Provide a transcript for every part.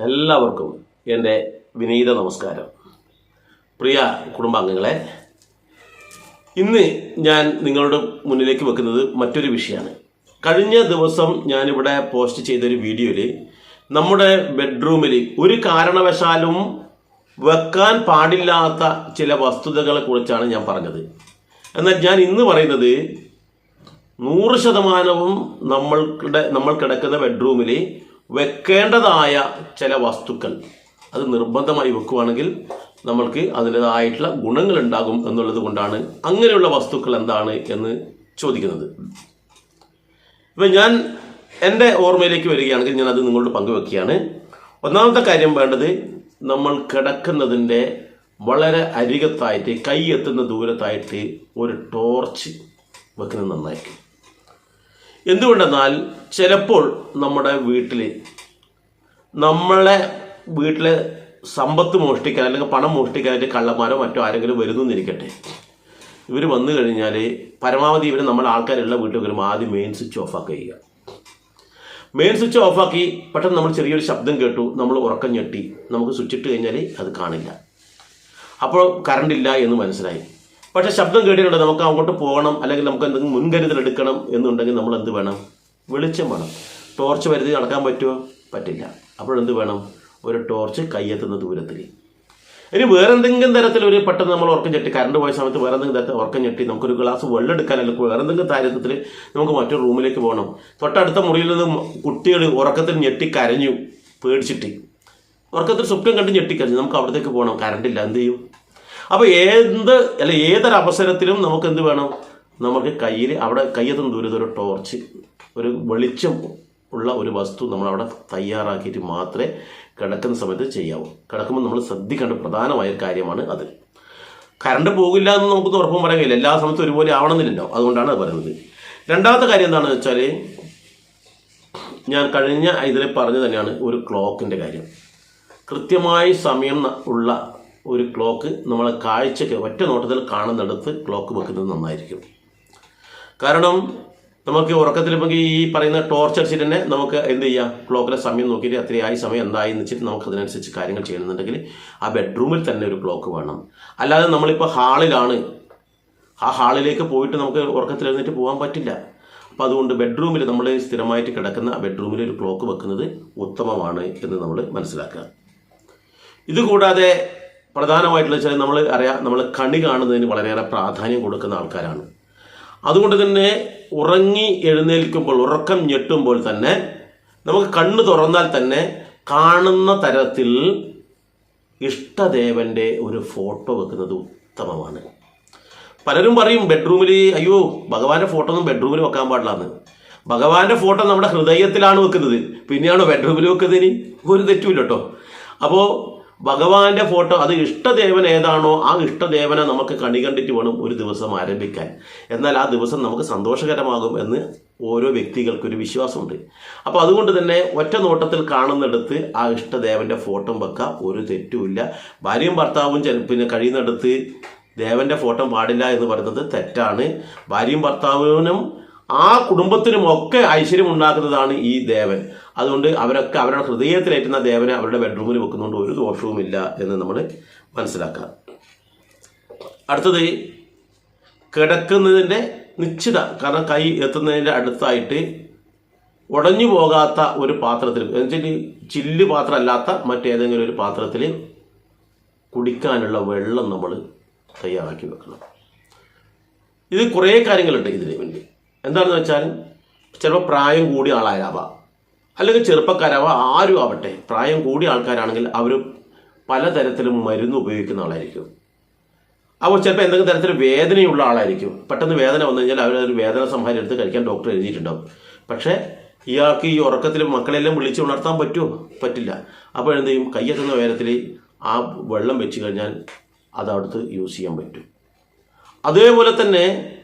എല്ലാവർക്കും എൻ്റെ വിനീത നമസ്കാരം. പ്രിയ കുടുംബാംഗങ്ങളെ, ഇന്ന് ഞാൻ നിങ്ങളുടെ മുന്നിലേക്ക് വെക്കുന്നത് മറ്റൊരു വിഷയമാണ്. കഴിഞ്ഞ ദിവസം ഞാനിവിടെ പോസ്റ്റ് ചെയ്തൊരു വീഡിയോയിൽ നമ്മുടെ ബെഡ്റൂമിൽ ഒരു കാരണവശാലും വെക്കാൻ പാടില്ലാത്ത ചില വസ്തുതകളെ കുറിച്ചാണ് ഞാൻ പറഞ്ഞത്. എന്നാൽ ഞാൻ ഇന്ന് പറയുന്നത് 100% നമ്മൾ കിടക്കുന്ന ബെഡ്റൂമിൽ വെക്കേണ്ടതായ ചില വസ്തുക്കൾ, അത് നിർബന്ധമായി വെക്കുകയാണെങ്കിൽ നമ്മൾക്ക് അതിൻ്റെതായിട്ടുള്ള ഗുണങ്ങൾ ഉണ്ടാകും എന്നുള്ളത് കൊണ്ടാണ് അങ്ങനെയുള്ള വസ്തുക്കൾ എന്താണ് എന്ന് ചോദിക്കുന്നത്. ഇപ്പം ഞാൻ എൻ്റെ ഓർമ്മയിലേക്ക് വരികയാണെങ്കിൽ ഞാൻ അത് നിങ്ങളോട് പങ്കുവെക്കുകയാണ്. ഒന്നാമത്തെ കാര്യം വേണ്ടത്, നമ്മൾ കിടക്കുന്നതിൻ്റെ വളരെ അരികത്തായിട്ട് കൈ എത്തുന്ന ദൂരത്തായിട്ട് ഒരു ടോർച്ച് വെക്കുന്നത് നന്നായിരിക്കും. എന്തുകൊണ്ടെന്നാൽ ചിലപ്പോൾ നമ്മുടെ വീട്ടിലെ സമ്പത്ത് മോഷ്ടിക്കാൻ അല്ലെങ്കിൽ പണം മോഷ്ടിക്കാനായിട്ട് കള്ളന്മാരോ മറ്റോ ആരെങ്കിലും വരുന്നിരിക്കട്ടെ. ഇവർ വന്നു കഴിഞ്ഞാൽ പരമാവധി നമ്മുടെ ആൾക്കാരുള്ള വീട്ടിൽ വരുമ്പോൾ ആദ്യം മെയിൻ സ്വിച്ച് ഓഫാക്കി ചെയ്യുക. മെയിൻ സ്വിച്ച് ഓഫാക്കി പെട്ടെന്ന് നമ്മൾ ചെറിയൊരു ശബ്ദം കേട്ടു, നമ്മൾ ഉറക്കം ഞെട്ടി, നമുക്ക് സ്വിച്ച് ഇട്ട് കഴിഞ്ഞാൽ അത് കാണില്ല. അപ്പോൾ കറണ്ട് ഇല്ല എന്ന് മനസ്സിലായി. പക്ഷേ ശബ്ദം കേട്ടിട്ടുണ്ട്, നമുക്ക് അങ്ങോട്ട് പോകണം അല്ലെങ്കിൽ നമുക്ക് എന്തെങ്കിലും മുൻകരുതൽ എടുക്കണം എന്നുണ്ടെങ്കിൽ നമ്മൾ എന്ത് വേണം? വെളിച്ചം വേണം. ടോർച്ച് വരുത്തി നടക്കാൻ പറ്റുമോ? പറ്റില്ല. അപ്പോഴെന്ത് വേണം? ഒരു ടോർച്ച് കയ്യെത്തുന്ന ദൂരത്തിൽ. ഇനി വേറെ എന്തെങ്കിലും തരത്തിൽ പെട്ടെന്ന് നമ്മൾ ഉറക്കം ഞെട്ടി, കറണ്ട് പോയ സമയത്ത് വേറെ എന്തെങ്കിലും തരത്തിൽ ഉറക്കം ഞെട്ടി നമുക്കൊരു ഗ്ലാസ് വെള്ളം എടുക്കാൻ അല്ലെങ്കിൽ വേറെ എന്തെങ്കിലും കാര്യത്തിൽ നമുക്ക് മറ്റൊരു റൂമിലേക്ക് പോകണം. തൊട്ടടുത്ത മുറിയിൽ നിന്ന് കുട്ടികൾ ഉറക്കത്തിൽ ഞെട്ടിക്കരഞ്ഞു, പേടിച്ചിട്ട് ഉറക്കത്തിൽ സ്വപ്നം കണ്ട് ഞെട്ടിക്കരഞ്ഞു, നമുക്ക് അവിടത്തേക്ക് പോകണം, കറണ്ടില്ല, എന്ത് ചെയ്യും? അപ്പോൾ ഏതൊരവസരത്തിലും നമുക്ക് എന്ത് വേണം? നമുക്ക് കയ്യിൽ അവിടെ കയ്യെത്തുന്ന ദൂരത്ത് ഒരു ടോർച്ച്, ഒരു വെളിച്ചം ഉള്ള ഒരു വസ്തു നമ്മളവിടെ തയ്യാറാക്കിയിട്ട് മാത്രമേ കിടക്കുന്ന സമയത്ത് ചെയ്യാവൂ. കിടക്കുമ്പോൾ നമ്മൾ ശ്രദ്ധിക്കേണ്ട പ്രധാനമായ ഒരു കാര്യമാണ് അത്. കറണ്ട് പോകില്ല എന്ന് നമുക്കൊന്നും ഉറപ്പും പറയാൻ കഴിയില്ല, എല്ലാ സമയത്തും ഒരുപോലെ ആവണമെന്നില്ലല്ലോ, അതുകൊണ്ടാണ് അത് പറയുന്നത്. രണ്ടാമത്തെ കാര്യം എന്താണെന്ന് വെച്ചാൽ, ഞാൻ കഴിഞ്ഞ ഇതിൽ പറഞ്ഞു തന്നെയാണ് ഒരു ക്ലോക്കിൻ്റെ കാര്യം. കൃത്യമായി സമയം ഉള്ള ഒരു ക്ലോക്ക് നമ്മളെ കാഴ്ചയ്ക്ക് ഒറ്റ നോട്ടത്തിൽ കാണുന്നിടത്ത് ക്ലോക്ക് വെക്കുന്നത് നന്നായിരിക്കും. കാരണം നമുക്ക് ഉറക്കത്തിൽ ഇപ്പോൾ ഈ പറയുന്ന ടോർച്ച് അടിച്ചിട്ട് തന്നെ നമുക്ക് എന്ത് ചെയ്യാം? ക്ലോക്കിലെ സമയം നോക്കിയിട്ട് അത്രയായി സമയം എന്തായി എന്ന് വെച്ചിട്ട് നമുക്ക് അതിനനുസരിച്ച് കാര്യങ്ങൾ ചെയ്യണമെന്നുണ്ടെങ്കിൽ ആ ബെഡ്റൂമിൽ തന്നെ ഒരു ക്ലോക്ക് വേണം. അല്ലാതെ നമ്മളിപ്പോൾ ഹാളിലാണ്, ആ ഹാളിലേക്ക് പോയിട്ട് നമുക്ക് ഉറക്കത്തിൽ എഴുന്നേറ്റ് പോകാൻ പറ്റില്ല. അപ്പോൾ അതുകൊണ്ട് ബെഡ്റൂമിൽ നമ്മൾ സ്ഥിരമായിട്ട് കിടക്കുന്ന ബെഡ്റൂമിൽ ഒരു ക്ലോക്ക് വെക്കുന്നത് ഉത്തമമാണ് എന്ന് നമ്മൾ മനസ്സിലാക്കുക. ഇതുകൂടാതെ പ്രധാനമായിട്ടുള്ള വെച്ചാൽ നമ്മൾ കണി കാണുന്നതിന് വളരെയേറെ പ്രാധാന്യം കൊടുക്കുന്ന ആൾക്കാരാണ്. അതുകൊണ്ട് തന്നെ ഉറങ്ങി എഴുന്നേൽക്കുമ്പോൾ, ഉറക്കം ഞെട്ടുമ്പോൾ തന്നെ നമുക്ക് കണ്ണ് തുറന്നാൽ തന്നെ കാണുന്ന തരത്തിൽ ഇഷ്ടദേവൻ്റെ ഒരു ഫോട്ടോ വെക്കുന്നത് ഉത്തമമാണ്. പലരും പറയും ബെഡ്റൂമിൽ, അയ്യോ ഭഗവാന്റെ ഫോട്ടോ ഒന്നും ബെഡ്റൂമിൽ വെക്കാൻ പാടില്ലാന്ന്. ഭഗവാന്റെ ഫോട്ടോ നമ്മുടെ ഹൃദയത്തിലാണ് വെക്കുന്നത്, പിന്നെയാണോ ബെഡ്റൂമിൽ വെക്കുന്നതിന്? ഒരു തെറ്റുമില്ല കേട്ടോ. അപ്പോൾ ഭഗവാന്റെ ഫോട്ടോ, അത് ഇഷ്ടദേവൻ ഏതാണോ ആ ഇഷ്ടദേവനെ നമുക്ക് കണി കണ്ടിട്ട് വേണം ഒരു ദിവസം ആരംഭിക്കാൻ. എന്നാൽ ആ ദിവസം നമുക്ക് സന്തോഷകരമാകും എന്ന് ഓരോ വ്യക്തികൾക്കൊരു വിശ്വാസമുണ്ട്. അപ്പോൾ അതുകൊണ്ട് തന്നെ ഒറ്റ നോട്ടത്തിൽ കാണുന്നിടത്ത് ആ ഇഷ്ടദേവൻ്റെ ഫോട്ടോ വെക്കാം, ഒരു തെറ്റുമില്ല. ഭാര്യയും ഭർത്താവും കഴിയുന്നിടത്ത് ദേവൻ്റെ ഫോട്ടോ പാടില്ല എന്ന് പറയുന്നത് തെറ്റാണ്. ഭാര്യയും ഭർത്താവിനും ആ കുടുംബത്തിനുമൊക്കെ ഐശ്വര്യം ഉണ്ടാക്കുന്നതാണ് ഈ ദേവൻ. അതുകൊണ്ട് അവരൊക്കെ അവരുടെ ഹൃദയത്തിലേറ്റുന്ന ദേവനെ അവരുടെ ബെഡ്റൂമിൽ വെക്കുന്നതുകൊണ്ട് ഒരു ദോഷവുമില്ല എന്ന് നമ്മൾ മനസ്സിലാക്കാം. അടുത്തത്, കിടക്കുന്നതിൻ്റെ നിശ്ചിത, കാരണം കൈ എത്തുന്നതിൻ്റെ അടുത്തായിട്ട് ഉടഞ്ഞു പോകാത്ത ഒരു പാത്രത്തിൽ, എന്നുവെച്ചാൽ ചില്ല് പാത്രമല്ലാത്ത മറ്റേതെങ്കിലും ഒരു പാത്രത്തിൽ കുടിക്കാനുള്ള വെള്ളം നമ്മൾ തയ്യാറാക്കി വെക്കണം. ഇത് കുറേ കാര്യങ്ങളുണ്ട് ഇതിന് വേണ്ടി. എന്താണെന്ന് വെച്ചാൽ, ചിലപ്പോൾ പ്രായം കൂടിയ ആളായാവാം, അല്ലെങ്കിൽ ചെറുപ്പക്കാരാവാം, ആരും ആവട്ടെ, പ്രായം കൂടിയ ആൾക്കാരാണെങ്കിൽ അവർ പലതരത്തിലും മരുന്ന് ഉപയോഗിക്കുന്ന ആളായിരിക്കും. അപ്പോൾ ചിലപ്പോൾ എന്തെങ്കിലും തരത്തിൽ വേദനയുള്ള ആളായിരിക്കും. പെട്ടെന്ന് വേദന വന്നു കഴിഞ്ഞാൽ അവരൊരു വേദന സംഹാരം എടുത്ത് കഴിക്കാൻ ഡോക്ടർ എഴുതിയിട്ടുണ്ടാവും. പക്ഷേ ഇയാൾക്ക് ഈ ഉറക്കത്തിൽ മക്കളെല്ലാം വിളിച്ച് ഉണർത്താൻ പറ്റുമോ? പറ്റില്ല. അപ്പോൾ എന്ത് ചെയ്യും? കയ്യെത്തുന്ന ഉയരത്തിൽ ആ വെള്ളം വെച്ച് കഴിഞ്ഞാൽ അത് അവിടുത്തെ യൂസ് ചെയ്യാൻ പറ്റും. അതേപോലെ തന്നെ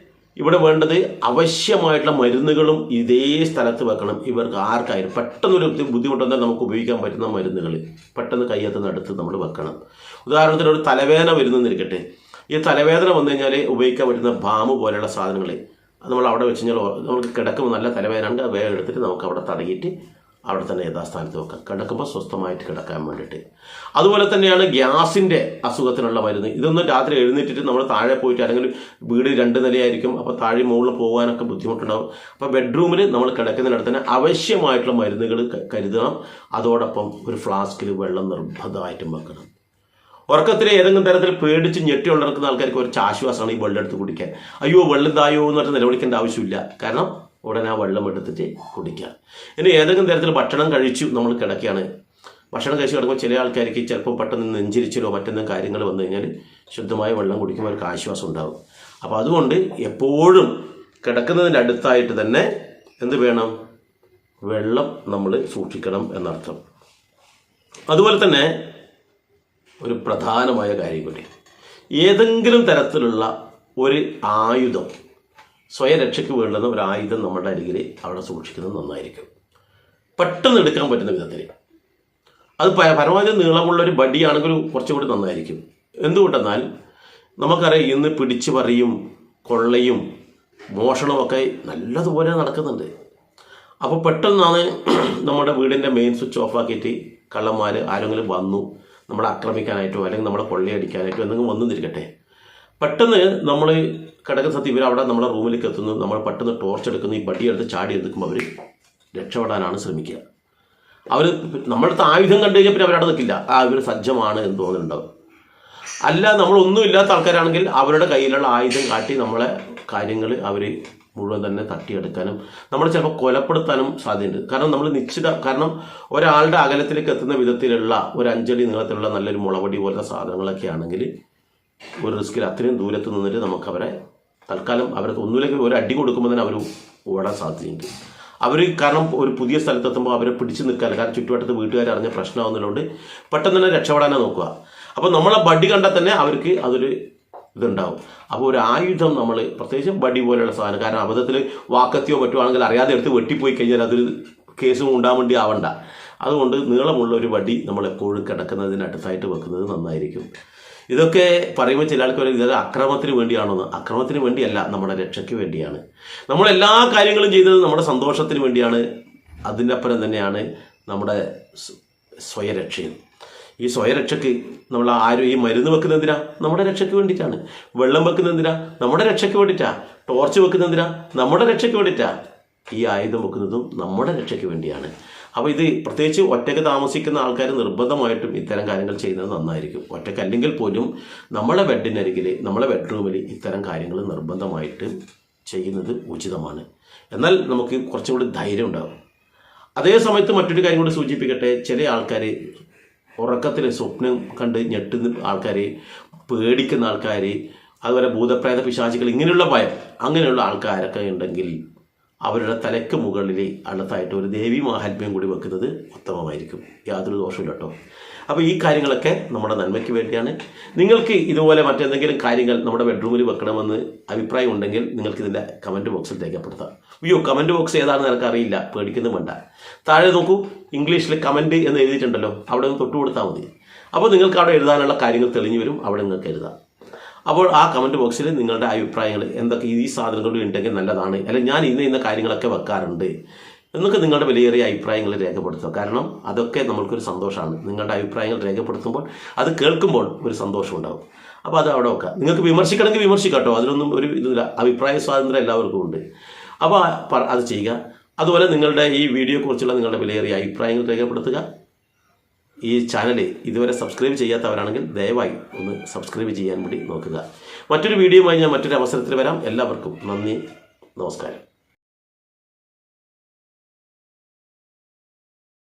ഇവിടെ വേണ്ടത് ആവശ്യമായിട്ടുള്ള മരുന്നുകളും ഇതേ സ്ഥലത്ത് വെക്കണം. ഇവർക്ക് ആർക്കായാലും പെട്ടെന്നൊരു ബുദ്ധിമുട്ടുണ്ടെങ്കിൽ നമുക്ക് ഉപയോഗിക്കാൻ പറ്റുന്ന മരുന്നുകൾ പെട്ടെന്ന് കയ്യെത്തുന്ന അടുത്ത് നമ്മൾ വെക്കണം. ഉദാഹരണത്തിന് ഒരു തലവേദന വരുന്നെന്നിരിക്കട്ടെ, ഈ തലവേദന വന്നു കഴിഞ്ഞാൽ ഉപയോഗിക്കാൻ പറ്റുന്ന ബാമ് പോലെയുള്ള സാധനങ്ങൾ അത് നമ്മൾ അവിടെ വെച്ച് കഴിഞ്ഞാൽ നമുക്ക് കിടക്കുമ്പോൾ നല്ല തലവേദന ഉണ്ട്, വേഗം എടുത്തിട്ട് നമുക്ക് അവിടെ തടയിട്ട് അവിടെ തന്നെ യഥാസ്ഥാനത്ത് വെക്കുക, കിടക്കുമ്പോൾ സ്വസ്ഥമായിട്ട് കിടക്കാൻ വേണ്ടിയിട്ട്. അതുപോലെ തന്നെയാണ് ഗ്യാസിൻ്റെ അസുഖത്തിനുള്ള മരുന്ന്. ഇതൊന്നും രാത്രി എഴുന്നേറ്റിട്ട് നമ്മൾ താഴെ പോയിട്ട്, അല്ലെങ്കിൽ വീട് 2 നിലയായിരിക്കും, അപ്പോൾ താഴെ മുകളിൽ പോകാനൊക്കെ ബുദ്ധിമുട്ടുണ്ടാകും. അപ്പോൾ ബെഡ്റൂമിൽ നമ്മൾ കിടക്കുന്നിടത്ത് തന്നെ ആവശ്യമായിട്ടുള്ള മരുന്നുകൾ കരുതണം. അതോടൊപ്പം ഒരു ഫ്ലാസ്കിൽ വെള്ളം നിർബന്ധമായിട്ടും വെക്കണം. ഉറക്കത്തിൽ ഏതെങ്കിലും തരത്തിൽ പേടിച്ച് ഞെട്ടി ഉണർക്കുന്ന ആൾക്കാർക്ക് ഒരു ആശ്വാസമാണ് ഈ വെള്ളം എടുത്ത് കുടിക്കാൻ. അയ്യോ വെള്ളം തായോ എന്ന് പറഞ്ഞാൽ നിലവിളിക്കേണ്ട ആവശ്യമില്ല. കാരണം ഉടനെ ആ വെള്ളം എടുത്തിട്ട് കുടിക്കുക. ഇനി ഏതെങ്കിലും തരത്തിൽ ഭക്ഷണം കഴിച്ചു നമ്മൾ കിടക്കുകയാണ്, ഭക്ഷണം കഴിച്ച് കിടക്കുമ്പോൾ ചില ആൾക്കാർക്ക് ചിലപ്പോൾ പെട്ടെന്ന് നെഞ്ചിരിച്ചിലോ മറ്റെന്തെങ്കിലും കാര്യങ്ങൾ വന്നു കഴിഞ്ഞാൽ ശുദ്ധമായ വെള്ളം കുടിക്കുമ്പോൾ അവർക്ക് ആശ്വാസം ഉണ്ടാകും. അപ്പോൾ അതുകൊണ്ട് എപ്പോഴും കിടക്കുന്നതിൻ്റെ അടുത്തായിട്ട് തന്നെ എന്ത് വേണം, വെള്ളം നമ്മൾ സൂക്ഷിക്കണം എന്നർത്ഥം. അതുപോലെ തന്നെ ഒരു പ്രധാനമായ കാര്യം കൂടി, ഏതെങ്കിലും തരത്തിലുള്ള ഒരു ആയുധം, സ്വയരക്ഷയ്ക്ക് വേണ്ടുന്ന ഒരു ആയുധം നമ്മുടെ അരികിൽ അവിടെ സൂക്ഷിക്കുന്നത് നന്നായിരിക്കും. പെട്ടെന്ന് എടുക്കാൻ പറ്റുന്ന വിധത്തിൽ. അത് പരമാവധി നീളമുള്ളൊരു ബടിയാണെങ്കിൽ കുറച്ചുകൂടി നന്നായിരിക്കും. എന്തുകൊണ്ടെന്നാൽ നമുക്കറിയാം ഇന്ന് പിടിച്ചു പറിയും കൊള്ളയും മോഷണമൊക്കെ നല്ലതുപോലെ നടക്കുന്നുണ്ട്. അപ്പോൾ പെട്ടെന്നാണ് നമ്മുടെ വീടിൻ്റെ മെയിൻ സ്വിച്ച് ഓഫാക്കിയിട്ട് കള്ളന്മാർ ആരെങ്കിലും വന്നു നമ്മളെ ആക്രമിക്കാനായിട്ടോ അല്ലെങ്കിൽ നമ്മളെ കൊള്ളയടിക്കാനായിട്ടോ എന്തെങ്കിലും വന്നിരിക്കട്ടെ, പെട്ടെന്ന് നമ്മൾ കിടക്കുന്ന സത്യം ഇവർ അവിടെ നമ്മളെ റൂമിലേക്ക് എത്തുന്നു, നമ്മൾ പെട്ടെന്ന് ടോർച്ച് എടുക്കുന്നു, ഈ ബടിയെടുത്ത് ചാടി എടുക്കുമ്പോൾ അവർ രക്ഷപ്പെടാനാണ് ശ്രമിക്കുക. അവർ നമ്മളടുത്ത് ആയുധം കണ്ടു കഴിഞ്ഞാൽ പിന്നെ അവരവിടെ നിൽക്കില്ല, ഇവർ സജ്ജമാണ് എന്ന് തോന്നുന്നുണ്ടാവും. അല്ല നമ്മളൊന്നും ഇല്ലാത്ത ആൾക്കാരാണെങ്കിൽ അവരുടെ കയ്യിലുള്ള ആയുധം കാട്ടി നമ്മളെ കാര്യങ്ങൾ അവർ മുഴുവൻ തന്നെ തട്ടിയെടുക്കാനും നമ്മൾ ചിലപ്പോൾ കൊലപ്പെടുത്താനും സാധ്യതയുണ്ട്. കാരണം നമ്മൾ കാരണം ഒരാളുടെ അകലത്തിലേക്ക് എത്തുന്ന വിധത്തിലുള്ള ഒരു 5 അടി നീളത്തിലുള്ള നല്ലൊരു മുളവടി പോലത്തെ സാധനങ്ങളൊക്കെ ആണെങ്കിൽ ഒരു റിസ്കിൽ അത്രയും ദൂരത്ത് നിന്നിട്ട് നമുക്ക് അവരെ തൽക്കാലം അവർക്ക് ഒന്നുമില്ലെങ്കിൽ ഒരു അടി കൊടുക്കുമ്പോൾ തന്നെ അവർ ഓടാൻ സാധ്യതയുണ്ട്. അവർ കാരണം ഒരു പുതിയ സ്ഥലത്തെത്തുമ്പോൾ അവരെ പിടിച്ച് നിൽക്കാറ്, കാരണം ചുറ്റുവട്ടത്ത് വീട്ടുകാർ അറിഞ്ഞ പ്രശ്നമാകുന്നതുകൊണ്ട് പെട്ടെന്ന് തന്നെ രക്ഷപ്പെടാനേ നോക്കുക. അപ്പോൾ നമ്മളെ ബടി കണ്ടാൽ തന്നെ അവർക്ക് അതൊരു ഇതുണ്ടാവും. അപ്പോൾ ഒരു ആയുധം നമ്മൾ പ്രത്യേകിച്ചും ബടി പോലെയുള്ള സാധനം, കാരണം അബദ്ധത്തിൽ വാക്കത്തിയോ മറ്റോ ആണെങ്കിൽ അറിയാതെ എടുത്ത് വെട്ടിപ്പോയി കഴിഞ്ഞാൽ അതൊരു കേസും ഉണ്ടാകാൻ വേണ്ടി ആവണ്ട. അതുകൊണ്ട് നീളമുള്ള ഒരു വടി നമ്മൾ എപ്പോഴും കിടക്കുന്നതിനടുത്തായിട്ട് വെക്കുന്നത് നന്നായിരിക്കും. ഇതൊക്കെ പറയുമ്പോൾ ചില ആൾക്കാർ ഇതൊരു അക്രമത്തിന് വേണ്ടിയാണോന്ന്. അക്രമത്തിന് വേണ്ടിയല്ല, നമ്മുടെ രക്ഷയ്ക്ക് വേണ്ടിയാണ്. നമ്മളെല്ലാ കാര്യങ്ങളും ചെയ്തത് നമ്മുടെ സന്തോഷത്തിന് വേണ്ടിയാണ്. അതിനപ്പുറം തന്നെയാണ് നമ്മുടെ സ്വയരക്ഷയും. ഈ സ്വയരക്ഷയ്ക്ക് നമ്മൾ ആരും ഈ മരുന്ന് വെക്കുന്നത് എന്തിനാ? നമ്മുടെ രക്ഷയ്ക്ക് വേണ്ടിയിട്ടാണ്. വെള്ളം വെക്കുന്നത് എന്തിനാ? നമ്മുടെ രക്ഷയ്ക്ക് വേണ്ടിയിട്ടാണ്. ടോർച്ച് വെക്കുന്നത് എന്തിനാ? നമ്മുടെ രക്ഷയ്ക്ക് വേണ്ടിയിട്ടാണ്. ഈ ആയുധം വെക്കുന്നതും നമ്മുടെ രക്ഷയ്ക്ക് വേണ്ടിയാണ്. അപ്പോൾ ഇത് പ്രത്യേകിച്ച് ഒറ്റയ്ക്ക് താമസിക്കുന്ന ആൾക്കാർ നിർബന്ധമായിട്ടും ഇത്തരം കാര്യങ്ങൾ ചെയ്യുന്നത് നന്നായിരിക്കും. ഒറ്റയ്ക്ക് അല്ലെങ്കിൽ പോലും നമ്മളെ ബെഡിനരികിൽ, നമ്മളെ ബെഡ്റൂമിൽ ഇത്തരം കാര്യങ്ങൾ നിർബന്ധമായിട്ട് ചെയ്യുന്നത് ഉചിതമാണ്. എന്നാൽ നമുക്ക് കുറച്ചും കൂടി ധൈര്യം ഉണ്ടാകും. അതേ സമയത്ത് മറ്റൊരു കാര്യം കൂടി സൂചിപ്പിക്കട്ടെ. ചില ആൾക്കാർ ഉറക്കത്തിൽ സ്വപ്നം കണ്ട് ഞെട്ടുന്ന ആൾക്കാർ, പേടിക്കുന്ന ആൾക്കാർ, അതുപോലെ ഭൂതപ്രേത പിശാചികൾ, ഇങ്ങനെയുള്ള ഭയം, അങ്ങനെയുള്ള ആൾക്കാരൊക്കെ ഉണ്ടെങ്കിൽ അവരുടെ തലയ്ക്ക് മുകളിൽ അടുത്തായിട്ട് ഒരു ദേവി മാഹാത്മ്യം കൂടി വെക്കുന്നത് ഉത്തമമായിരിക്കും. യാതൊരു ദോഷമില്ല കേട്ടോ. അപ്പോൾ ഈ കാര്യങ്ങളൊക്കെ നമ്മുടെ നന്മയ്ക്ക് വേണ്ടിയാണ്. നിങ്ങൾക്ക് ഇതുപോലെ മറ്റെന്തെങ്കിലും കാര്യങ്ങൾ നമ്മുടെ ബെഡ്റൂമിൽ വെക്കണമെന്ന് അഭിപ്രായം ഉണ്ടെങ്കിൽ നിങ്ങൾക്ക് ഇതിൻ്റെ കമൻറ്റ് ബോക്സിൽ രേഖപ്പെടുത്താം. കമൻറ്റ് ബോക്സ് ഏതാണെന്ന് എനിക്ക് അറിയില്ല, പേടിക്കുന്നു വേണ്ട. താഴെ നോക്കൂ, ഇംഗ്ലീഷിൽ കമൻറ്റ് എന്ന് എഴുതിയിട്ടുണ്ടല്ലോ, അവിടെ ഒന്ന് തൊട്ട് കൊടുത്താൽ മതി. അപ്പോൾ നിങ്ങൾക്ക് അവിടെ എഴുതാനുള്ള കാര്യങ്ങൾ തെളിഞ്ഞു വരും, അവിടെ നിങ്ങൾക്ക് എഴുതാം. അപ്പോൾ ആ കമൻറ്റ് ബോക്സിൽ നിങ്ങളുടെ അഭിപ്രായങ്ങൾ എന്തൊക്കെ ഈ സാധനങ്ങൾ ഉണ്ടെങ്കിൽ നല്ലതാണ്, അല്ലെങ്കിൽ ഞാൻ ഇന്ന കാര്യങ്ങളൊക്കെ വെക്കാറുണ്ട് എന്നൊക്കെ നിങ്ങളുടെ വിലയേറിയ അഭിപ്രായങ്ങൾ രേഖപ്പെടുത്തുക. കാരണം അതൊക്കെ നമ്മൾക്കൊരു സന്തോഷമാണ്. നിങ്ങളുടെ അഭിപ്രായങ്ങൾ രേഖപ്പെടുത്തുമ്പോൾ അത് കേൾക്കുമ്പോൾ ഒരു സന്തോഷം ഉണ്ടാകും. അപ്പോൾ അത് അവിടെ വെക്കുക. നിങ്ങൾക്ക് വിമർശിക്കണമെങ്കിൽ വിമർശിക്കാം കേട്ടോ, അതിലൊന്നും ഒരു ഇതില്ല. അഭിപ്രായ സ്വാതന്ത്ര്യം എല്ലാവർക്കും ഉണ്ട്. അപ്പോൾ അത് ചെയ്യുക. അതുപോലെ നിങ്ങളുടെ ഈ വീഡിയോയെക്കുറിച്ചുള്ള നിങ്ങളുടെ വിലയേറിയ അഭിപ്രായങ്ങൾ രേഖപ്പെടുത്തുക. ഈ ചാനൽ ഇതുവരെ സബ്സ്ക്രൈബ് ചെയ്യാത്തവരാണെങ്കിൽ ദയവായി ഒന്ന് സബ്സ്ക്രൈബ് ചെയ്യാൻ വേണ്ടി നോക്കുക. മറ്റൊരു വീഡിയോയുമായി ഞാൻ മറ്റൊരു അവസരത്തിൽ വരാം. എല്ലാവർക്കും നന്ദി, നമസ്കാരം.